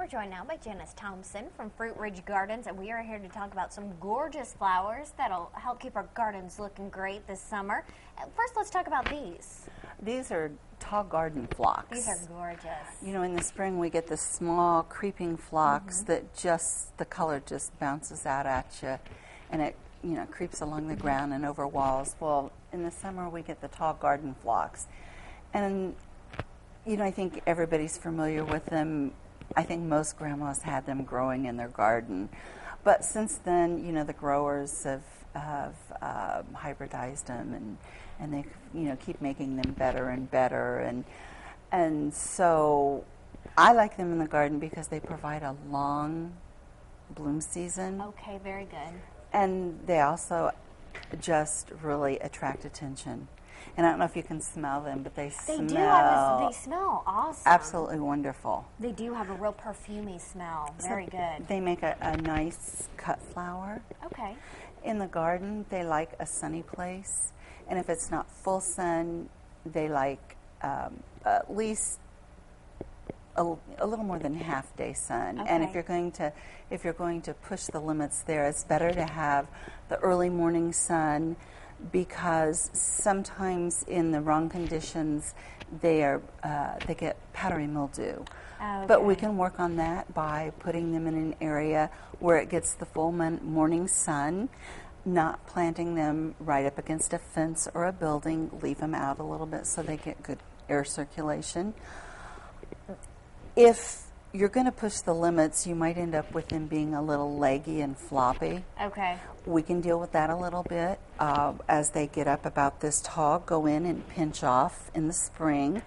We're joined now by Janice Thompson from Fruitridge Gardens, and we are here to talk about some gorgeous flowers that'll help keep our gardens looking great this summer. First, let's talk about these. These are tall garden phlox. These are gorgeous. You know, in the spring we get the small creeping phlox that just, the color just bounces out at you, and it, you know, creeps along the ground and over walls. Well, in the summer we get the tall garden phlox. And, you know, I think everybody's familiar with them. I think most grandmas had them growing in their garden. But since then, you know, the growers have hybridized them, and they, you know, keep making them better and better. And so I like them in the garden because they provide a long bloom season. Okay, very good. And they also just really attract attention. And I don't know if you can smell them, but they smell... They smell awesome. Absolutely wonderful. They do have a real perfumey smell. Very good. They make a nice cut flower. Okay. In the garden, they like a sunny place. And if it's not full sun, they like at least a little more than half-day sun. Okay. And if you're going to push the limits there, it's better to have the early morning sun, because sometimes in the wrong conditions they get powdery mildew. Okay. But we can work on that by putting them in an area where it gets the full morning sun, not planting them right up against a fence or a building. Leave them out a little bit so they get good air circulation. If you're going to push the limits, you might end up with them being a little leggy and floppy. Okay. We can deal with that a little bit. As they get up about this tall, go in and pinch off in the spring.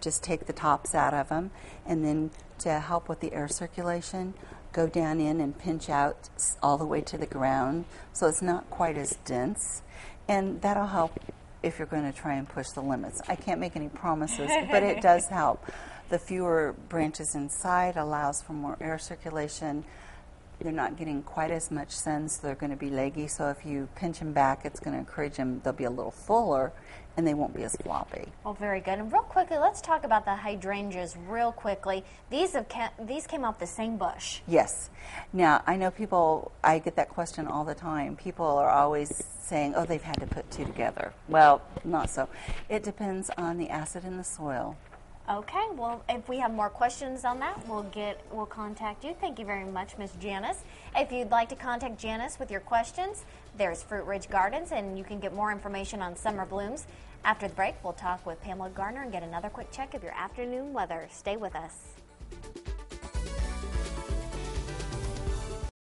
Just take the tops out of them. And then to help with the air circulation, go down in and pinch out all the way to the ground so it's not quite as dense. And that'll help if you're going to try and push the limits. I can't make any promises, but it does help. The fewer branches inside allows for more air circulation. They're not getting quite as much sun, so they're going to be leggy. So if you pinch them back, it's going to encourage them. They'll be a little fuller, and they won't be as floppy. Well, very good. And real quickly, let's talk about the hydrangeas real quickly. These came off the same bush. Yes. Now, I know people, I get that question all the time. People are always saying, oh, they've had to put two together. Well, not so. It depends on the acid in the soil. Okay, well, if we have more questions on that, we'll contact you. Thank you very much, Miss Janice. If you'd like to contact Janice with your questions, there's Fruitridge Gardens, and you can get more information on summer blooms. After the break, we'll talk with Pamela Garner and get another quick check of your afternoon weather. Stay with us.